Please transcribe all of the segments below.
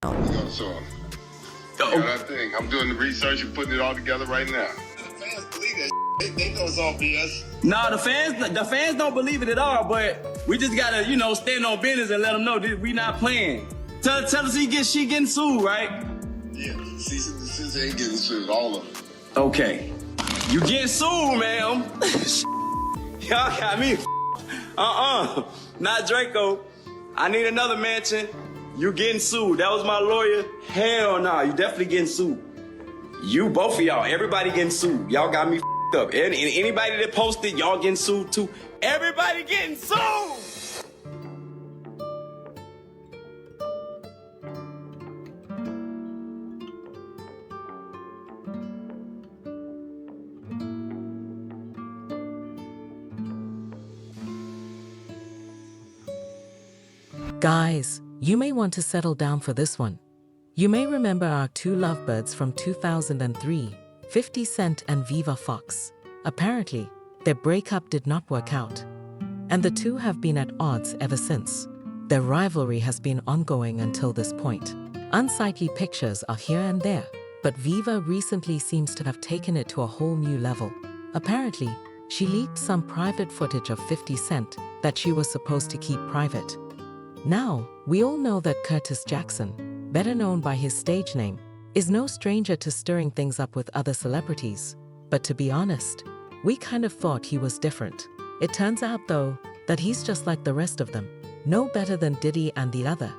So, that thing. I'm doing the research and putting it all together right now. The fans believe that. They know it's all BS. Nah, the fans don't believe it at all, but we just gotta, stand on business and let them know that we not playing. Tell us she getting sued, right? Yeah, since they ain't getting sued, all of them. Okay. You getting sued, ma'am. Y'all got me. Not Draco. I need another mansion. You getting sued. That was my lawyer. Hell nah, you definitely getting sued. You, both of y'all, everybody getting sued. Y'all got me up. And anybody that posted, y'all getting sued too. Everybody getting sued! Guys, you may want to settle down for this one. You may remember our two lovebirds from 2003, 50 Cent and Viva Fox. Apparently, their breakup did not work out, and the two have been at odds ever since. Their rivalry has been ongoing until this point. Unsightly pictures are here and there, but Viva recently seems to have taken it to a whole new level. Apparently, she leaked some private footage of 50 Cent that she was supposed to keep private. Now, we all know that Curtis Jackson, better known by his stage name, is no stranger to stirring things up with other celebrities. But to be honest, we kind of thought he was different. It turns out, though, that he's just like the rest of them, no better than Diddy and the other.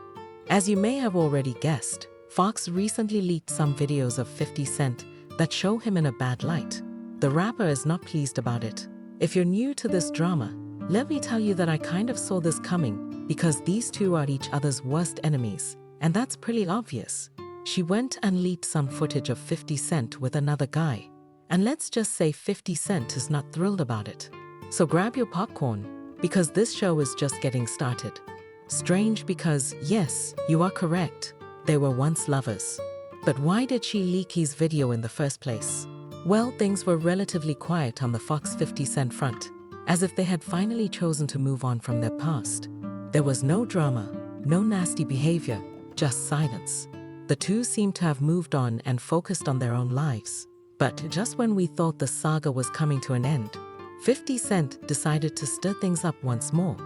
As you may have already guessed, Fox recently leaked some videos of 50 Cent that show him in a bad light. The rapper is not pleased about it. If you're new to this drama, let me tell you that I kind of saw this coming because these two are each other's worst enemies, and that's pretty obvious. She went and leaked some footage of 50 Cent with another guy, and let's just say 50 Cent is not thrilled about it. So grab your popcorn, because this show is just getting started. Strange because, yes, you are correct, they were once lovers. But why did she leak his video in the first place? Well, things were relatively quiet on the Fox 50 Cent front, as if they had finally chosen to move on from their past. There was no drama, no nasty behavior, just silence. The two seemed to have moved on and focused on their own lives. But just when we thought the saga was coming to an end, 50 Cent decided to stir things up once more.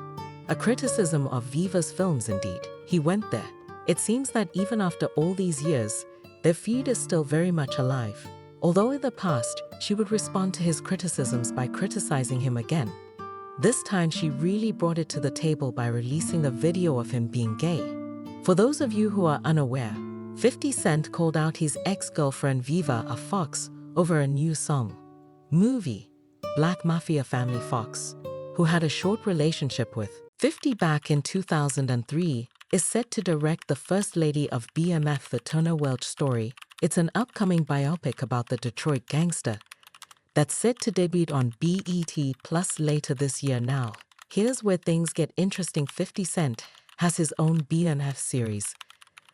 A criticism of Viva's films indeed. He went there. It seems that even after all these years, their feud is still very much alive. Although in the past, she would respond to his criticisms by criticizing him again. This time she really brought it to the table by releasing a video of him being gay. For those of you who are unaware, 50 Cent called out his ex-girlfriend Viva a fox over a new song. Movie, Black Mafia Family Fox, who had a short relationship with 50 back in 2003, is set to direct the First Lady of BMF The Turner Welch story. It's an upcoming biopic about the Detroit gangster that's set to debut on BET Plus later this year. Now, here's where things get interesting. 50 Cent has his own BMF series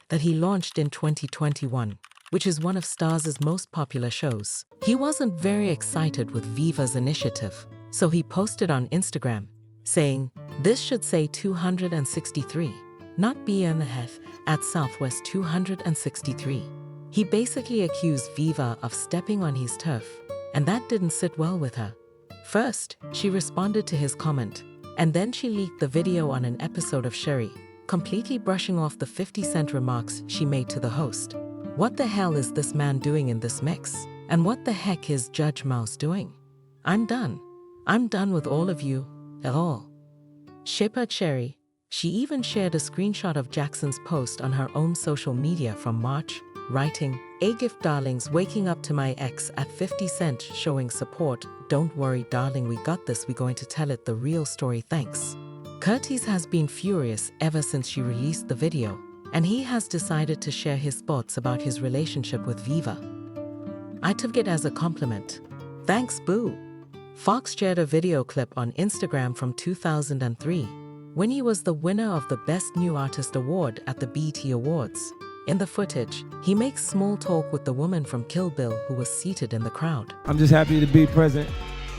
that he launched in 2021, which is one of Starz's most popular shows. He wasn't very excited with Viva's initiative, so he posted on Instagram, saying, "This should say 263, not BMF at Southwest 263. He basically accused Viva of stepping on his turf, and that didn't sit well with her. First, she responded to his comment, and then she leaked the video on an episode of Sherry, completely brushing off the 50 Cent remarks she made to the host. What the hell is this man doing in this mix? And what the heck is Judge Mouse doing? I'm done. I'm done with all of you, at all." Shipper Cherry. She even shared a screenshot of Jackson's post on her own social media from March, writing, "A gift, darlings, waking up to my ex at 50 Cent showing support. Don't worry, darling, we got this. We're going to tell it the real story, thanks." Curtis has been furious ever since she released the video, and he has decided to share his thoughts about his relationship with Viva. "I took it as a compliment. Thanks, boo." Fox shared a video clip on Instagram from 2003, when he was the winner of the Best New Artist award at the BET Awards. In the footage, he makes small talk with the woman from Kill Bill who was seated in the crowd. "I'm just happy to be present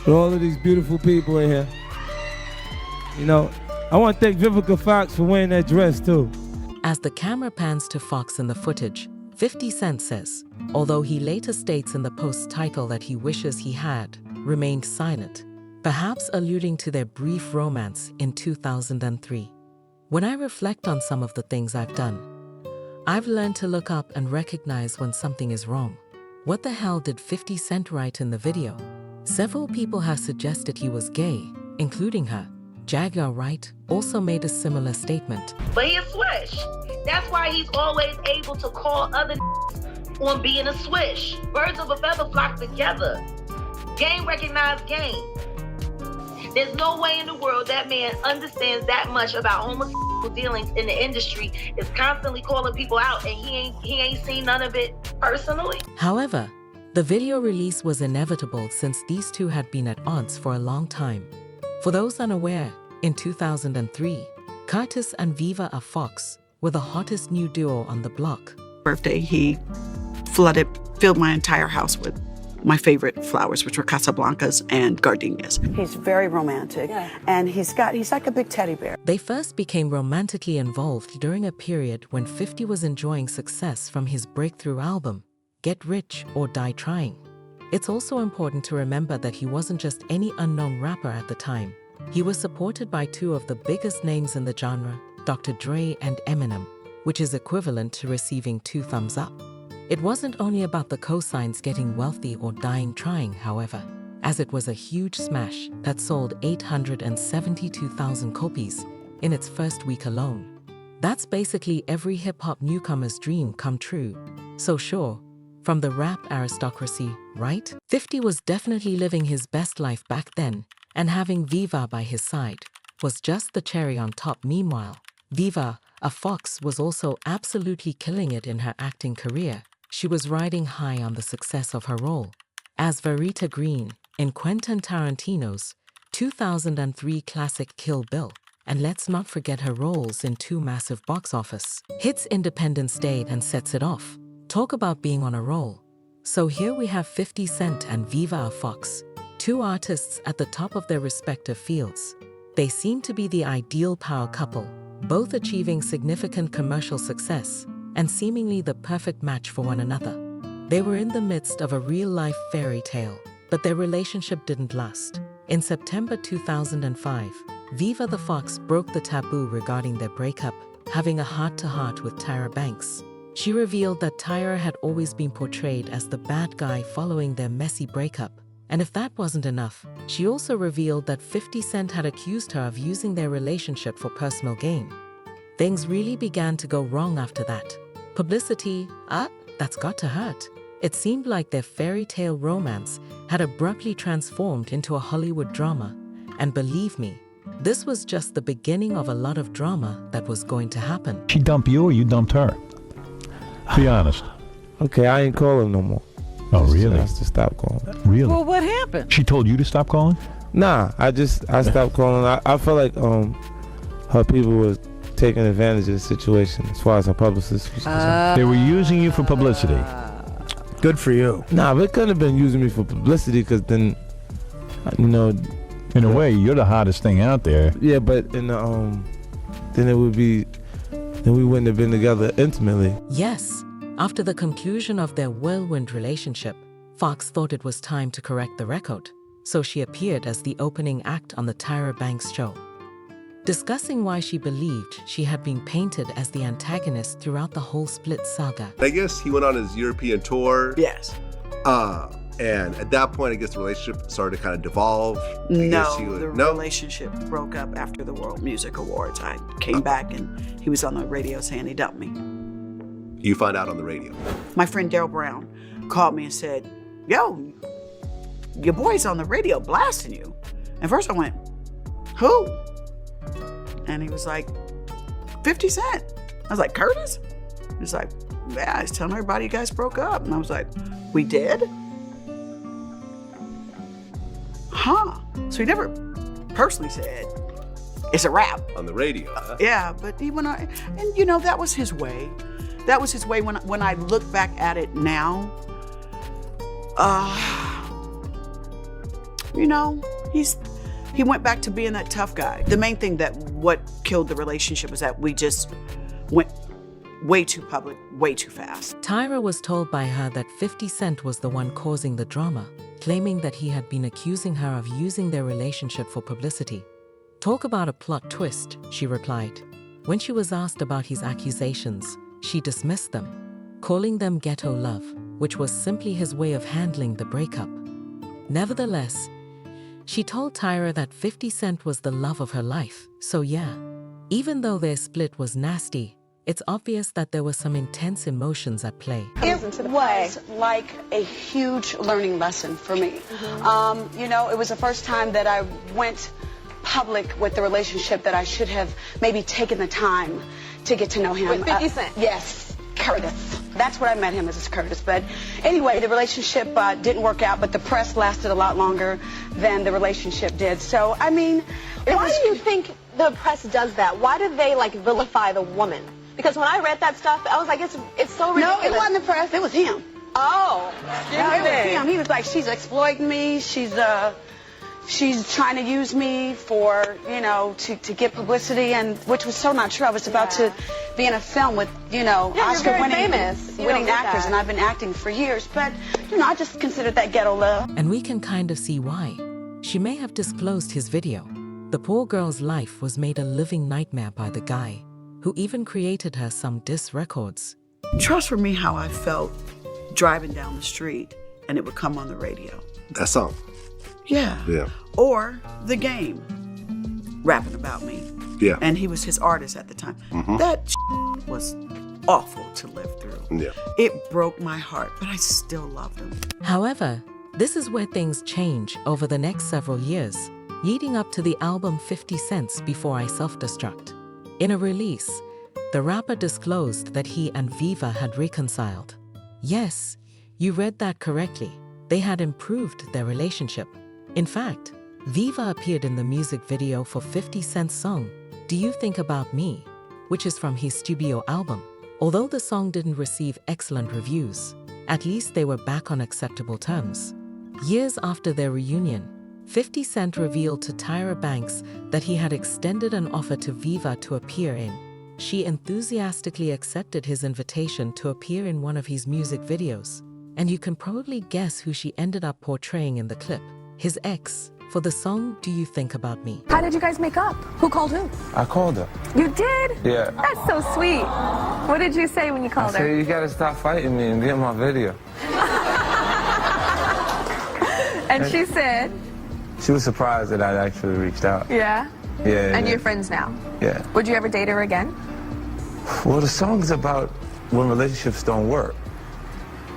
with all of these beautiful people in here. I want to thank Vivica Fox for wearing that dress too. As the camera pans to Fox in the footage, 50 Cent says, although he later states in the post's title that he wishes he had remained silent, perhaps alluding to their brief romance in 2003. When I reflect on some of the things I've done, I've learned to look up and recognize when something is wrong. What the hell did 50 Cent write in the video? Several people have suggested he was gay, including her. Jaguar Wright also made a similar statement. But he a swish. That's why he's always able to call other on being a swish. Birds of a feather flock together. Game recognized game. There's no way in the world that man understands that much about homosexual dealings in the industry, is constantly calling people out, and he ain't seen none of it personally. However, the video release was inevitable since these two had been at odds for a long time. For those unaware, in 2003, Curtis and Viva Fox were the hottest new duo on the block. Birthday, he filled my entire house with my favorite flowers, which were Casablancas and gardenias. He's very romantic, and he's like a big teddy bear. They first became romantically involved during a period when 50 was enjoying success from his breakthrough album, Get Rich or Die Trying. It's also important to remember that he wasn't just any unknown rapper at the time. He was supported by two of the biggest names in the genre, Dr. Dre and Eminem, which is equivalent to receiving 2 thumbs up. It wasn't only about the cosigns getting wealthy or dying trying, however, as it was a huge smash that sold 872,000 copies in its first week alone. That's basically every hip-hop newcomer's dream come true. So sure, from the rap aristocracy, right? 50 was definitely living his best life back then, and having Viva by his side was just the cherry on top. Meanwhile, Viva Fox was also absolutely killing it in her acting career. She was riding high on the success of her role as Verita Green in Quentin Tarantino's 2003 classic Kill Bill. And let's not forget her roles in 2 massive box office hits, Independence Day and Sets It Off. Talk about being on a roll. So here we have 50 Cent and Viva Fox, 2 artists at the top of their respective fields. They seem to be the ideal power couple, both achieving significant commercial success and seemingly the perfect match for one another. They were in the midst of a real-life fairy tale, but their relationship didn't last. In September 2005, Viva the Fox broke the taboo regarding their breakup, having a heart-to-heart with Tyra Banks. She revealed that Tyra had always been portrayed as the bad guy following their messy breakup. And if that wasn't enough, she also revealed that 50 Cent had accused her of using their relationship for personal gain. Things really began to go wrong after that. Publicity, that's got to hurt. It seemed like their fairy tale romance had abruptly transformed into a Hollywood drama. And believe me, this was just the beginning of a lot of drama that was going to happen. She dumped you or you dumped her? Be honest. Okay, I ain't calling no more. Oh, really? I have to stop calling. Really? Well, what happened? She told you to stop calling? Nah, I stopped calling. I felt like her people was taking advantage of the situation as far as her publicist was concerned. They were using you for publicity. Good for you. Nah, but it couldn't have been using me for publicity, because then, In a way, you're the hottest thing out there. Yeah, but in the then we wouldn't have been together intimately. Yes, after the conclusion of their whirlwind relationship, Fox thought it was time to correct the record, so she appeared as the opening act on the Tyra Banks show, discussing why she believed she had been painted as the antagonist throughout the whole Split saga. I guess he went on his European tour. Yes. And at that point, I guess the relationship started to kind of devolve. The relationship broke up after the World Music Awards. I came back and he was on the radio saying he dumped me. You found out on the radio. My friend Daryl Brown called me and said, yo, your boy's on the radio blasting you. And first I went, who? And he was like, 50 Cent. I was like, Curtis? He was like, yeah, he's telling everybody you guys broke up. And I was like, we did? Huh. So he never personally said, it's a wrap. On the radio, huh? Yeah, but he went on, and that was his way. That was his way. When I look back at it now, he went back to being that tough guy. The main thing what killed the relationship was that we just went way too public, way too fast. Tyra was told by her that 50 Cent was the one causing the drama, claiming that he had been accusing her of using their relationship for publicity. Talk about a plot twist, she replied. When she was asked about his accusations, she dismissed them, calling them ghetto love, which was simply his way of handling the breakup. Nevertheless, she told Tyra that 50 Cent was the love of her life, so yeah. Even though their split was nasty, it's obvious that there were some intense emotions at play. It was like a huge learning lesson for me. You know, it was the first time that I went public with the relationship that I should have maybe taken the time to get to know him. With 50 Cent? Yes, Curtis. That's what I met him as, Curtis. But anyway, the relationship didn't work out, but the press lasted a lot longer than the relationship did. So, I mean, why do you think the press does that? Why do they, like, vilify the woman? Because when I read that stuff, I was like, it's so ridiculous. No, it wasn't the press. It was him. Oh. No, it was him. He was like, she's exploiting me. She's trying to use me for, you know, to get publicity, and which was so not true. I was about to be in a film with, you know, Oscar-winning actors, and I've been acting for years. But, you know, I just considered that ghetto love. And we can kind of see why. She may have disclosed his video. The poor girl's life was made a living nightmare by the guy, who even created her some diss records. Trust for me how I felt driving down the street and it would come on the radio. That song. Yeah. Yeah. Or The Game, rapping about me. Yeah. And he was his artist at the time. That was awful to live through. Yeah. It broke my heart, but I still loved him. However, this is where things change over the next several years, leading up to the album 50 Cents Before I Self-Destruct. In a release, the rapper disclosed that he and Viva had reconciled. Yes, you read that correctly. They had improved their relationship. In fact, Viva appeared in the music video for 50 Cent's song, Do You Think About Me?, which is from his studio album. Although the song didn't receive excellent reviews, at least they were back on acceptable terms. Years after their reunion, 50 Cent revealed to Tyra Banks that he had extended an offer to Viva to appear in. She enthusiastically accepted his invitation to appear in one of his music videos. And you can probably guess who she ended up portraying in the clip, his ex, for the song Do You Think About Me? How did you guys make up? Who called who? I called her. You did? Yeah. That's so sweet. What did you say when you called I said, you gotta stop fighting me and get in my video. And she said? She was surprised that I'd actually reached out. Yeah? Yeah. And you're friends now? Yeah. Would you ever date her again? Well, the song's about when relationships don't work.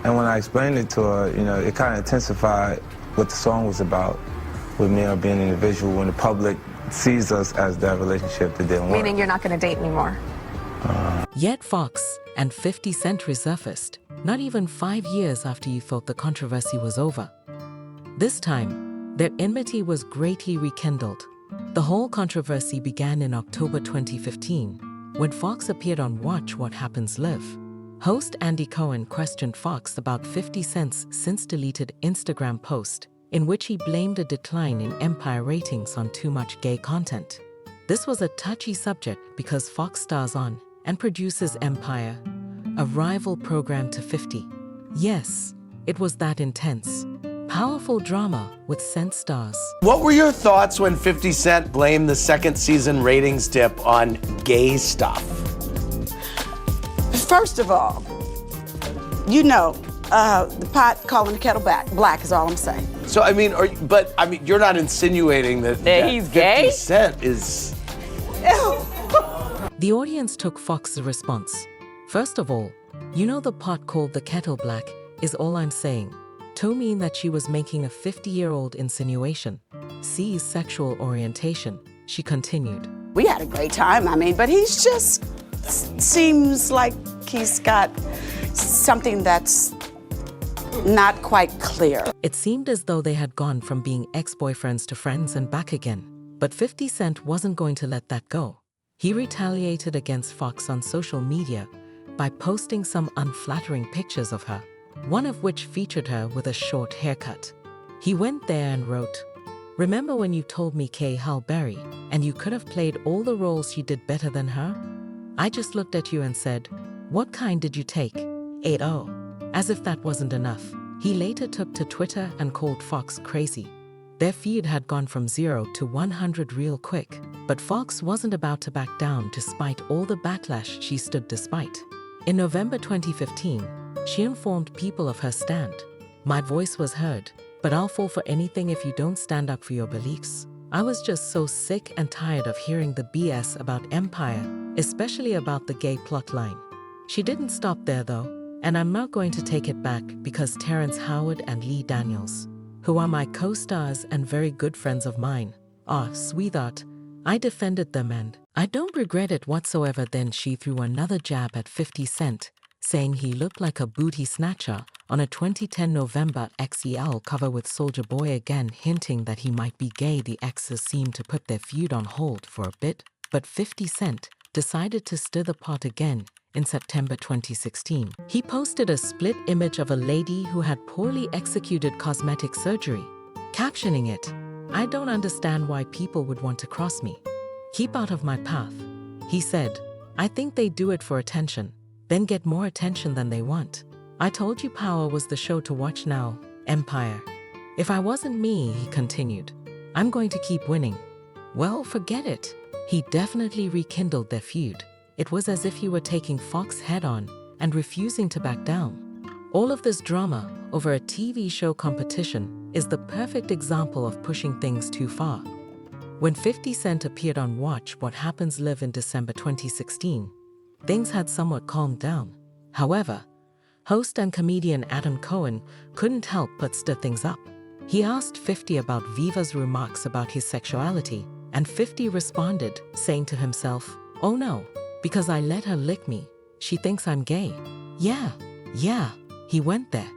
And when I explained it to her, you know, it kind of intensified what the song was about, with me being an individual when the public sees us as that relationship that didn't work. Meaning you're not going to date anymore? Yet Fox and 50 Cent resurfaced, not even 5 years after you thought the controversy was over. This time, their enmity was greatly rekindled. The whole controversy began in October 2015, when Fox appeared on Watch What Happens Live. Host Andy Cohen questioned Fox about 50 Cent's since-deleted Instagram post, in which he blamed a decline in Empire ratings on too much gay content. This was a touchy subject because Fox stars on and produces Empire, a rival program to 50. Yes, it was that intense. Powerful drama with Cent stars. What were your thoughts when 50 Cent blamed the second season ratings dip on gay stuff? First of all, you know, the pot calling the kettle black is all I'm saying. So, I mean, you're not insinuating that he's 50 gay? Cent is... The audience took Fox's response. First of all, you know the pot called the kettle black is all I'm saying. To mean that she was making a 50-year-old insinuation. C's sexual orientation, she continued. We had a great time, I mean, but he's just seems like he's got something that's not quite clear. It seemed as though they had gone from being ex-boyfriends to friends and back again. But 50 Cent wasn't going to let that go. He retaliated against Fox on social media by posting some unflattering pictures of her, one of which featured her with a short haircut. He went there and wrote, "Remember when you told me Kay Hal Berry, and you could have played all the roles you did better than her? I just looked at you and said, What kind did you take? 8-0. As if that wasn't enough, he later took to Twitter and called Fox crazy. Their feud had gone from 0 to 100 real quick, but Fox wasn't about to back down despite all the backlash she stood despite. In November 2015, she informed people of her stand. My voice was heard, but I'll fall for anything if you don't stand up for your beliefs. I was just so sick and tired of hearing the BS about Empire, especially about the gay plotline. She didn't stop there though, and I'm not going to take it back because Terrence Howard and Lee Daniels, who are my co-stars and very good friends of mine, sweetheart, I defended them and I don't regret it whatsoever. Then she threw another jab at 50 Cent, saying he looked like a booty snatcher on a 2010 November XEL cover with Soulja Boy, again hinting that he might be gay. The exes seemed to put their feud on hold for a bit, but 50 Cent decided to stir the pot again in September 2016. He posted a split image of a lady who had poorly executed cosmetic surgery, captioning it, "I don't understand why people would want to cross me. Keep out of my path." He said, "I think they do it for attention, then get more attention than they want. I told you Power was the show to watch now, Empire. If I wasn't me," he continued, "I'm going to keep winning." Well, forget it. He definitely rekindled their feud. It was as if he were taking Fox head on and refusing to back down. All of this drama over a TV show competition is the perfect example of pushing things too far. When 50 Cent appeared on Watch What Happens Live in December 2016, things had somewhat calmed down. However, host and comedian Adam Cohen couldn't help but stir things up. He asked 50 about Viva's remarks about his sexuality, and 50 responded, saying to himself, "Oh no, because I let her lick me, she thinks I'm gay." Yeah, he went there.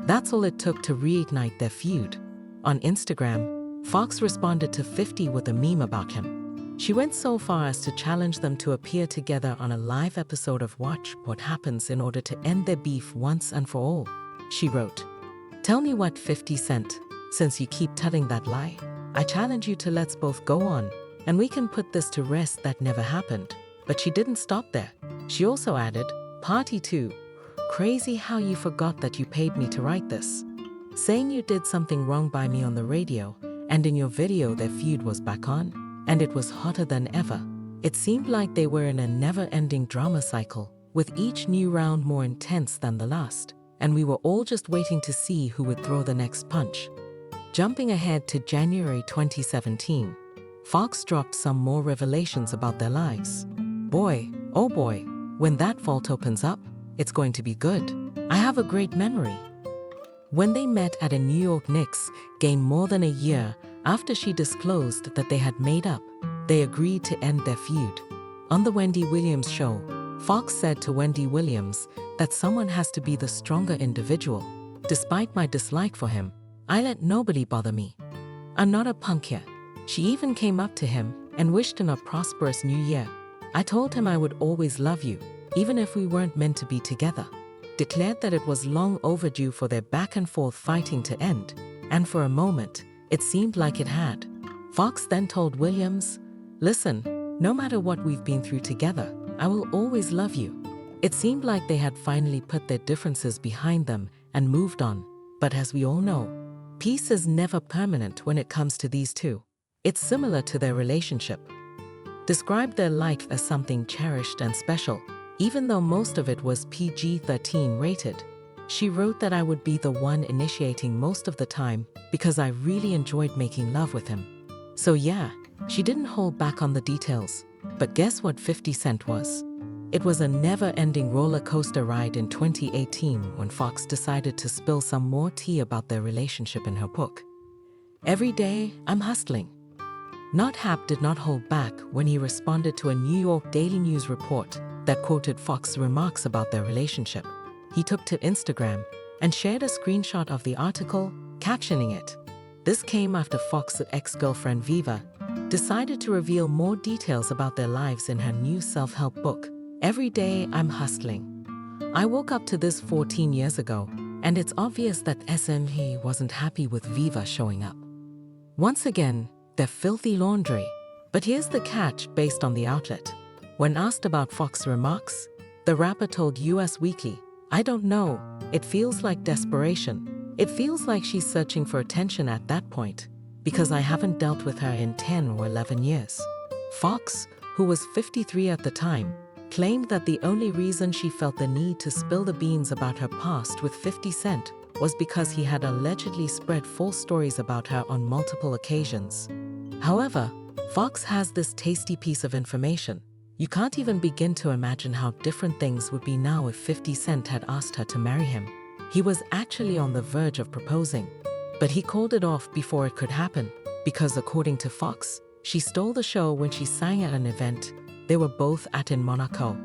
That's all it took to reignite their feud. On Instagram, Fox responded to 50 with a meme about him. She went so far as to challenge them to appear together on a live episode of Watch What Happens in order to end their beef once and for all. She wrote, "Tell me what 50 Cent, since you keep telling that lie. I challenge you to let's both go on, and we can put this to rest that never happened." But she didn't stop there. She also added, "Party 2. Crazy how you forgot that you paid me to write this. Saying you did something wrong by me on the radio, and in your video their feud was back on, and it was hotter than ever. It seemed like they were in a never-ending drama cycle, with each new round more intense than the last, and we were all just waiting to see who would throw the next punch." Jumping ahead to January 2017, Fox dropped some more revelations about their lives. Boy, oh boy, when that vault opens up, it's going to be good. I have a great memory. When they met at a New York Knicks game more than a year after she disclosed that they had made up, they agreed to end their feud. On the Wendy Williams show, Fox said to Wendy Williams that someone has to be the stronger individual. "Despite my dislike for him, I let nobody bother me. I'm not a punk here." She even came up to him and wished him a prosperous new year. "I told him I would always love you, even if we weren't meant to be together." Declared that it was long overdue for their back and forth fighting to end, and for a moment, it seemed like it had. Fox then told Williams, "Listen, no matter what we've been through together, I will always love you." It seemed like they had finally put their differences behind them and moved on. But as we all know, peace is never permanent when it comes to these two. It's similar to their relationship. Described their life as something cherished and special, even though most of it was PG-13 rated. She wrote that I would be the one initiating most of the time because I really enjoyed making love with him. So yeah, she didn't hold back on the details. But guess what 50 Cent was? It was a never-ending roller coaster ride in 2018 when Fox decided to spill some more tea about their relationship in her book. "Every day, I'm hustling." Not Hap did not hold back when he responded to a New York Daily News report that quoted Fox's remarks about their relationship. He took to Instagram and shared a screenshot of the article, captioning it. This came after Fox's ex-girlfriend Viva decided to reveal more details about their lives in her new self-help book, "Every Day I'm Hustling." "I woke up to this 14 years ago, and it's obvious that SMH wasn't happy with Viva showing up. Once again, they're filthy laundry. But here's the catch based on the outlet. When asked about Fox's remarks, The rapper told US Weekly, "I don't know, it feels like desperation. It feels like she's searching for attention at that point, because I haven't dealt with her in 10 or 11 years." Fox, who was 53 at the time, claimed that the only reason she felt the need to spill the beans about her past with 50 Cent was because he had allegedly spread false stories about her on multiple occasions. However, Fox has this tasty piece of information. You can't even begin to imagine how different things would be now if 50 Cent had asked her to marry him. He was actually on the verge of proposing, but he called it off before it could happen because, according to Fox, she stole the show when she sang at an event they were both at in Monaco.